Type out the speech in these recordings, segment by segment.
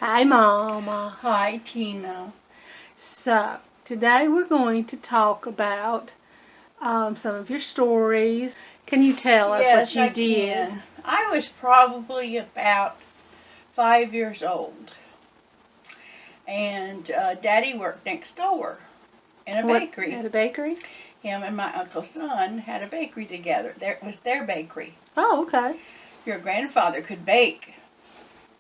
Hi, Mama. Hi, Tina. So, today we're going to talk about some of your stories. Can you tell us what you did? Can. I was probably about 5 years old, and Daddy worked next door in a bakery. At a bakery? Him and my uncle's son had a bakery together. It was their bakery. Oh, okay. Your grandfather could bake.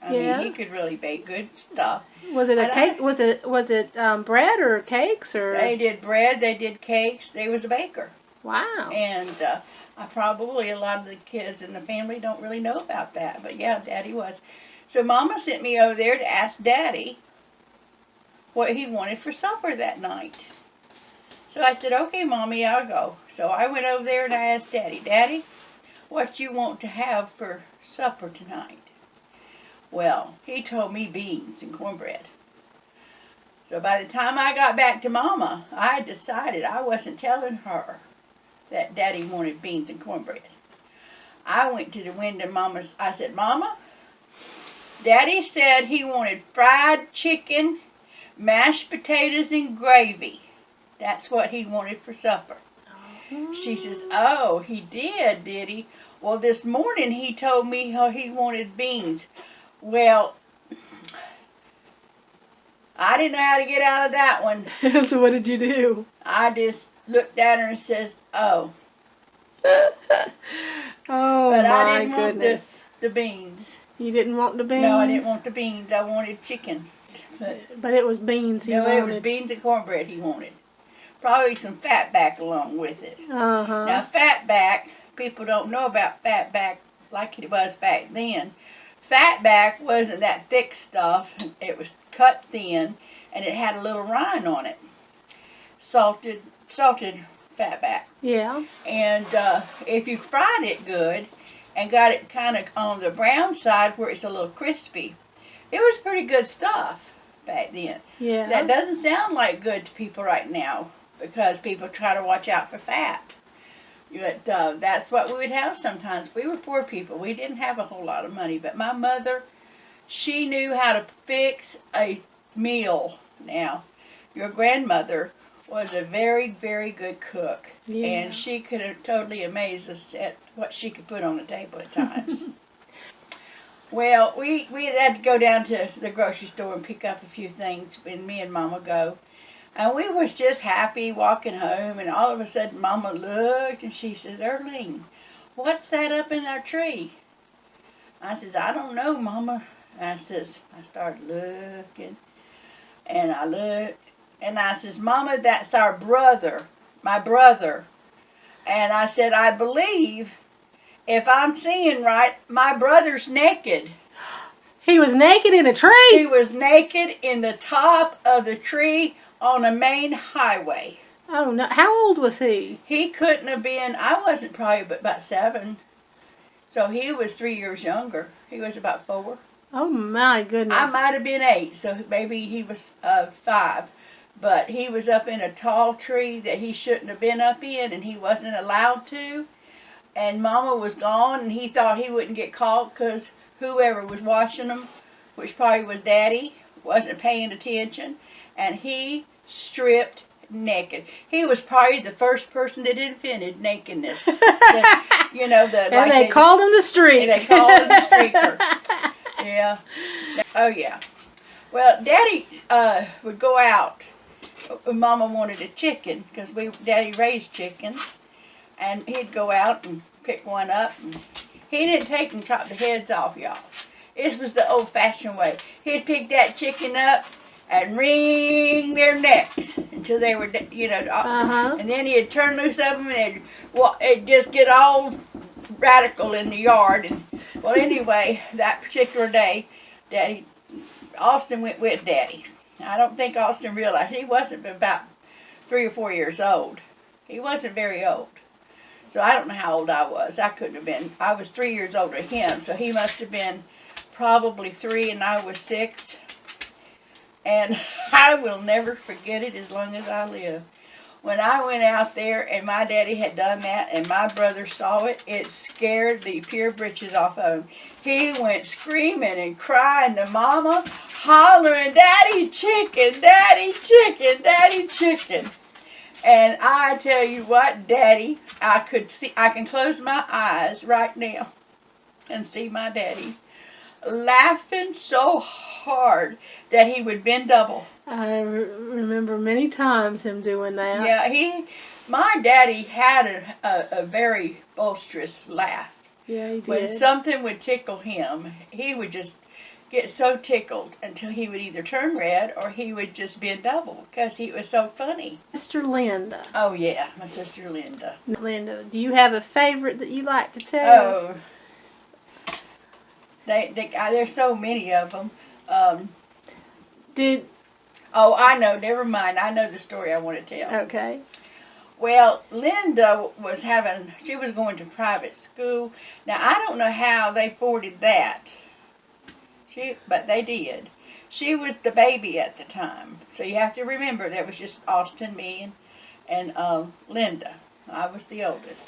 I Yeah. mean, he could really bake good stuff. Was it a cake? Was it bread or cakes or? They did bread. They did cakes. They was a baker. Wow. And probably a lot of the kids in the family don't really know about that. But yeah, Daddy was. So Mama sent me over there to ask Daddy what he wanted for supper that night. So I said, okay, Mommy, I'll go. So I went over there and I asked Daddy, Daddy, what you want to have for supper tonight? Well, he told me beans and cornbread. So by the time I got back to Mama, I decided I wasn't telling her that Daddy wanted beans and cornbread. I went to the window, I said, Mama, Daddy said he wanted fried chicken, mashed potatoes, and gravy. That's what he wanted for supper. She says, oh, he did he? Well, this morning he told me how he wanted beans. Well, I didn't know how to get out of that one. So what did you do? I just looked at her and says, oh. Oh, but my I didn't goodness. Want the beans. You didn't want the beans? No, I didn't want the beans. I wanted chicken. But it was beans he wanted. No, it was beans and cornbread he wanted. Probably some fatback along with it. Uh-huh. Now, fatback, people don't know about fatback like it was back then. Fatback wasn't that thick stuff. It was cut thin, and it had a little rind on it. Salted fatback. Yeah. And if you fried it good and got it kind of on the brown side where it's a little crispy, it was pretty good stuff back then. Yeah. That doesn't sound like good to people right now because people try to watch out for fat. But that's what we would have sometimes. We were poor people. We didn't have a whole lot of money. But my mother, she knew how to fix a meal. Now, your grandmother was a very, very good cook. Yeah. And she could have totally amazed us at what she could put on the table at times. Well, we had to go down to the grocery store and pick up a few things when me and Mama go. And we was just happy walking home, and all of a sudden Mama looked and she says, Erling, what's that up in our tree? I says, I don't know, Mama. I started looking, and I looked, and I says, Mama, that's our brother, my brother. And I said, I believe, if I'm seeing right, my brother's naked. He was naked in a tree? He was naked in the top of the tree on a main highway. Oh, no. How old was he? He couldn't have been, I wasn't probably but about 7. So he was 3 years younger. He was about 4. Oh, my goodness. I might have been 8, so maybe he was 5. But he was up in a tall tree that he shouldn't have been up in, and he wasn't allowed to. And Mama was gone, and he thought he wouldn't get caught because whoever was watching him, which probably was Daddy, wasn't paying attention. And he stripped naked. He was probably the first person that invented nakedness. And they called him the streak. They called him the streaker. Yeah. Oh, yeah. Well, Daddy would go out when Mama wanted a chicken, because Daddy raised chickens, and he'd go out and pick one up. And he didn't take and chop the heads off, y'all. This was the old-fashioned way. He'd pick that chicken up and wring their necks until they were, and then he'd turn loose of them, and it'd just get all radical in the yard. And well, anyway, that particular day, Austin went with Daddy. I don't think Austin realized he wasn't about 3 or 4 years old. He wasn't very old. So I don't know how old I was. I couldn't have been. I was 3 years older than him, so he must have been probably 3 and I was 6. And I will never forget it as long as I live. When I went out there and my daddy had done that and my brother saw it, it scared the pure britches off of him. He went screaming and crying to Mama, hollering, "Daddy chicken, Daddy chicken, Daddy chicken." And I tell you what, Daddy, I can close my eyes right now and see my daddy laughing so hard that he would bend double. I remember many times him doing that. Yeah, my daddy had a very boisterous laugh. Yeah, he did. When something would tickle him, he would just get so tickled until he would either turn red or he would just bend double because he was so funny. Sister Linda. Oh yeah, my sister Linda. Linda, do you have a favorite that you like to tell? Oh, there's so many of them. Oh, I know. Never mind. I know the story I want to tell. Okay. Well, Linda she was going to private school. Now, I don't know how they afforded that. But they did. She was the baby at the time. So you have to remember that was just Austin, me, and Linda. I was the oldest.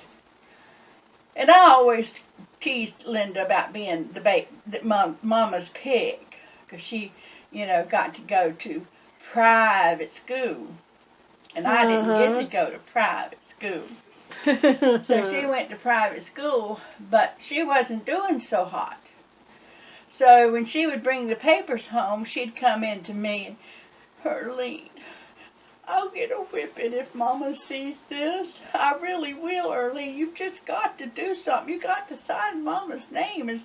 And I always teased Linda about being Mama's pig. Because she, got to go to private school. And I didn't get to go to private school. So she went to private school, but she wasn't doing so hot. So when she would bring the papers home, she'd come in to me and, "Earlene, I'll get a whipping if Mama sees this. I really will, Earlene. You've just got to do something. You got to sign Mama's name and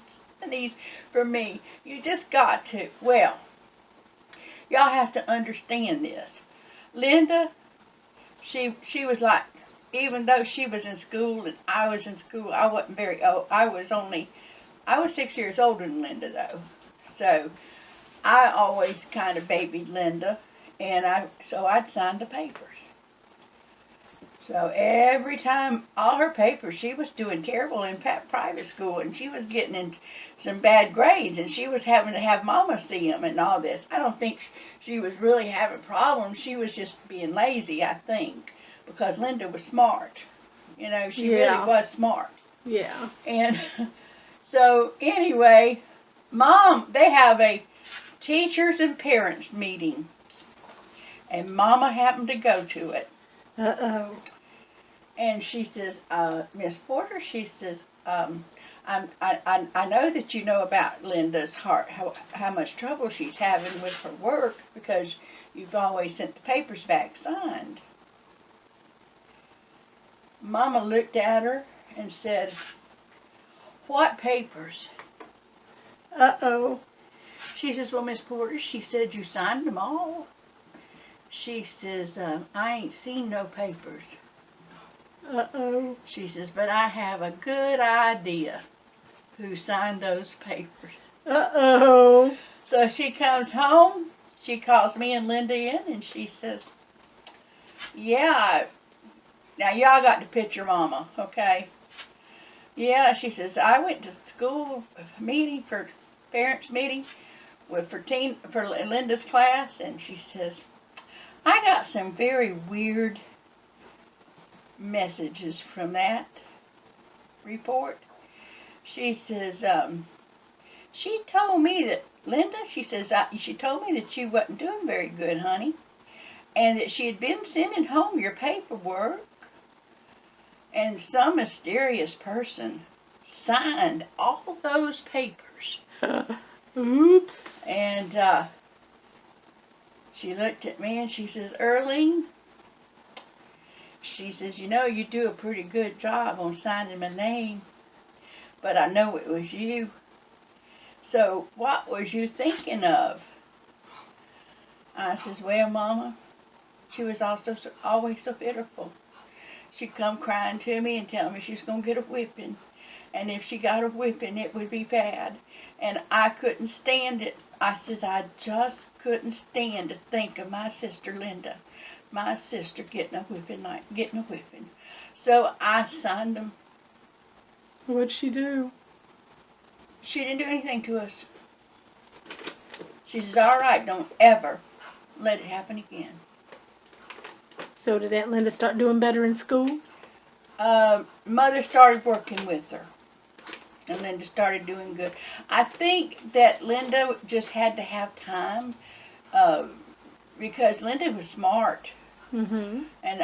these for me. You just got to." Well, y'all have to understand this. Linda, she was like, even though she was in school and I was in school, I wasn't very old. I was 6 years older than Linda, though. So I always kind of babied Linda, and I'd sign the papers. So every time, all her papers, she was doing terrible in private school, and she was getting in some bad grades, and she was having to have Mama see them and all this. I don't think she was really having problems. She was just being lazy, I think, because Linda was smart. She really was smart. Yeah. And so anyway, they have a teachers and parents meeting, and Mama happened to go to it. Uh-oh. And she says, "Miss Porter," she says, I know that you know about Linda's heart, how much trouble she's having with her work because you've always sent the papers back signed." Mama looked at her and said, "What papers?" Uh-oh. She says, "Well, Miss Porter," she said, "you signed them all." She says, "I ain't seen no papers." Uh-oh. She says, "But I have a good idea who signed those papers." Uh-oh. So she comes home, she calls me and Linda in, and she says, "Yeah, now y'all got to picture Mama, okay? Yeah," she says, "I went to school meeting for parents meeting for Linda's class," and she says, "I got some very weird messages from that report." She says, "She told me that, Linda," she says, "she told me that you wasn't doing very good, honey, and that she had been sending home your paperwork, and some mysterious person signed all those papers." Oops. And she looked at me and she says, "Earlene," she says, "you do a pretty good job on signing my name, but I know it was you. So what was you thinking of?" I says, "Well, Mama, she was always so pitiful. She'd come crying to me and tell me she's going to get a whipping. And if she got a whipping, it would be bad. And I couldn't stand it." I says, "I just couldn't stand to think of my sister Linda, my sister getting a whipping. So I signed them." What'd she do? She didn't do anything to us. She says, "All right, don't ever let it happen again." So did Aunt Linda start doing better in school? Mother started working with her. And Linda started doing good. I think that Linda just had to have time because Linda was smart. Mm-hmm. And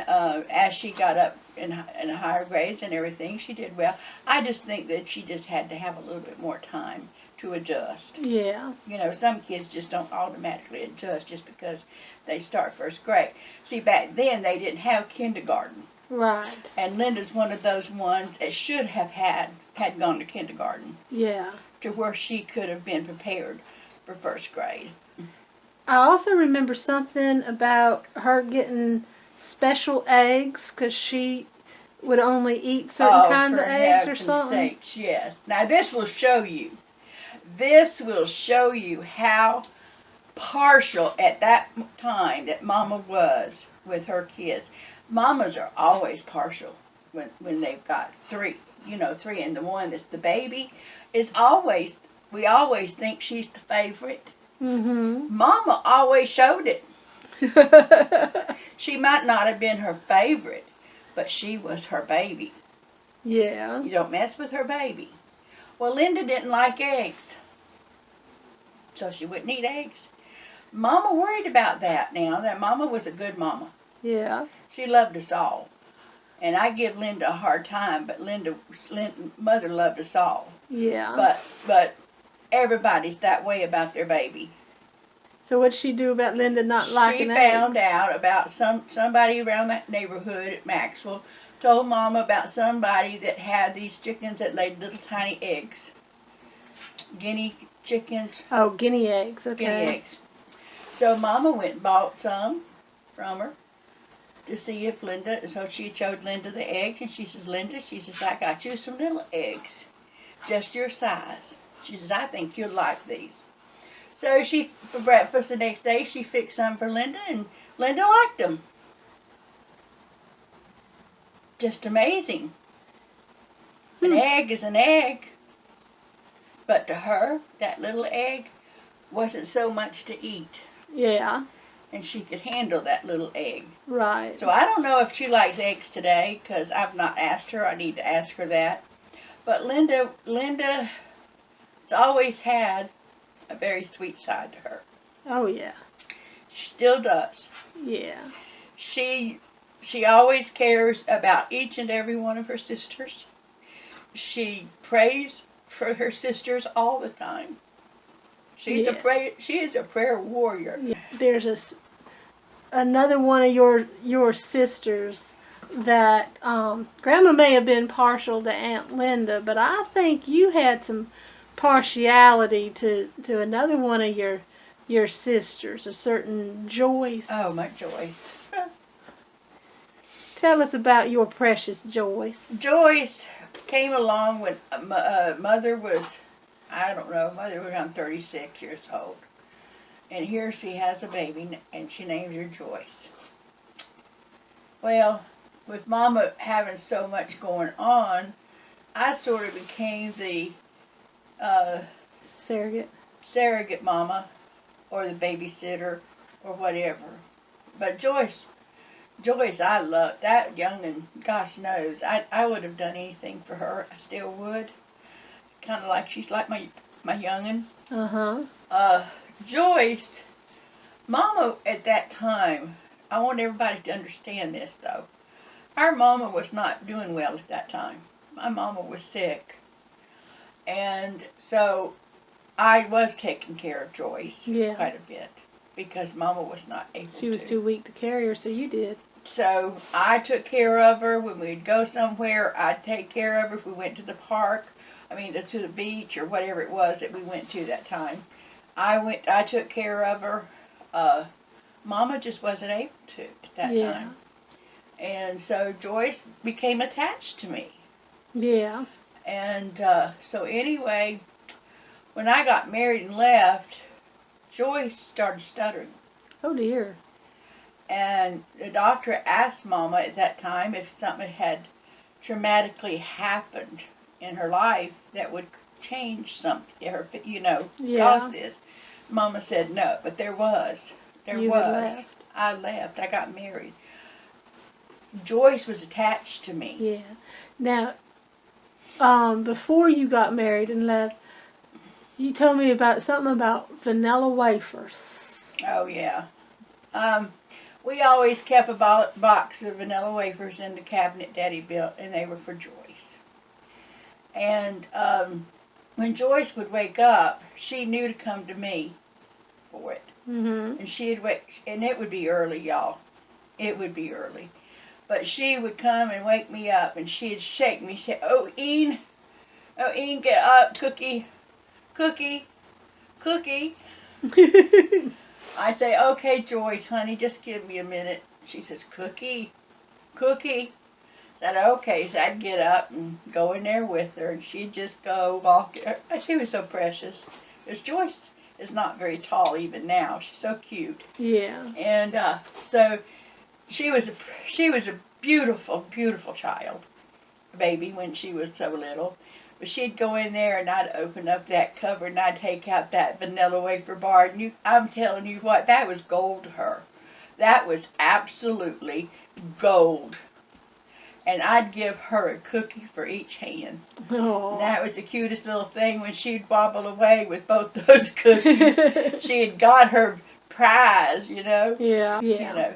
as she got up in higher grades and everything, she did well. I just think that she just had to have a little bit more time to adjust. Yeah. You know, some kids just don't automatically adjust just because they start first grade. See, back then they didn't have kindergarten. Right. And Linda's one of those ones that should have had gone to kindergarten. Yeah. To where she could have been prepared for first grade. I also remember something about her getting special eggs because she would only eat certain kinds of eggs or something. Sakes, yes. Now this will show you. This will show you how partial at that time that Mama was with her kids. Mamas are always partial when they've got three. You know, three, and the one that's the baby is always. We always think she's the favorite. Mm-hmm. Mama always showed it. She might not have been her favorite, but she was her baby. Yeah. You don't mess with her baby. Well, Linda didn't like eggs, so she wouldn't eat eggs. Mama worried about that now. That Mama was a good mama. Yeah. She loved us all. And I give Linda a hard time, but Mother loved us all. Yeah. But everybody's that way about their baby. So what'd she do about Linda not liking eggs? She found out about somebody around that neighborhood at Maxwell told Mama about somebody that had these chickens that laid little tiny eggs. Guinea chickens. Oh, guinea eggs. Okay. Guinea eggs. So Mama went and bought some from her to see if Linda, so she showed Linda the eggs, and she says, Linda, she says, I got you some little eggs, just your size. She says, I think you'll like these. So she, for breakfast the next day, she fixed some for Linda, and Linda liked them. Just amazing. An egg is an egg. But to her, that little egg wasn't so much to eat. Yeah. And she could handle that little egg. Right. So I don't know if she likes eggs today, because I've not asked her. I need to ask her that. But Linda's always had a very sweet side to her. Oh, yeah. She still does. Yeah. She always cares about each and every one of her sisters. She prays for her sisters all the time. She is a prayer warrior. Yeah. There's another one of your sisters that Grandma may have been partial to Aunt Linda, but I think you had some partiality to another one of your sisters, a certain Joyce. Oh, my Joyce. Tell us about your precious Joyce. Joyce came along when Mother was, Mother was around 36 years old. And here she has a baby, and she names her Joyce. Well, with Mama having so much going on, I sort of became the surrogate mama, or the babysitter, or whatever. But Joyce, I love that young'un. Gosh knows, I would have done anything for her. I still would. Kind of like she's like my young'un. Joyce, Mama at that time, I want everybody to understand this though. Our Mama was not doing well at that time. My Mama was sick. And so I was taking care of Joyce quite a bit because Mama was not able to. She was too weak to carry her, so you did. So I took care of her. When we'd go somewhere, I'd take care of her. If we went to the park, to the beach or whatever it was that we went to that time, I took care of her. Mama just wasn't able to at that time. And so Joyce became attached to me. Yeah. And so anyway, when I got married and left, Joyce started stuttering. Oh dear. And the doctor asked Mama at that time if something had traumatically happened in her life that would change something, cause this. Mama said no, but there was. You left. I left. I got married. Joyce was attached to me. Yeah. Now, before you got married and left, you told me about something about vanilla wafers. Oh, yeah. We always kept a box of vanilla wafers in the cabinet Daddy built, and they were for Joyce. And when Joyce would wake up, she knew to come to me for it. Mm-hmm. And she'd wake, and it would be early, y'all. It would be early. But she would come and wake me up, and she'd shake me. She'd say, oh, Ian, get up, cookie, cookie, cookie. I say, okay, Joyce, honey, just give me a minute. She says, cookie, cookie. I said, okay. So I'd get up and go in there with her, and she'd just go walk. She was so precious. Because Joyce is not very tall even now. She's so cute. Yeah. And so she was a beautiful, beautiful child, baby, when she was so little. But she'd go in there, and I'd open up that cover, and I'd take out that vanilla wafer bar. And I'm telling you what, that was gold to her. That was absolutely gold. And I'd give her a cookie for each hand. Oh. That was the cutest little thing when she'd wobble away with both those cookies. She had got her prize, you know. Yeah. Yeah. You know.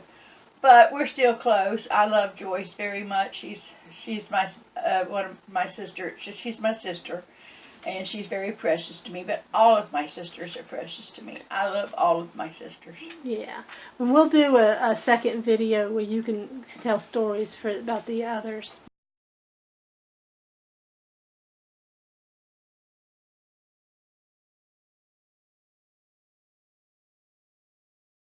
But we're still close. I love Joyce very much. She's my one of my sisters. She's my sister, and she's very precious to me. But all of my sisters are precious to me. I love all of my sisters. Yeah. And we'll do a second video where you can tell stories about the others.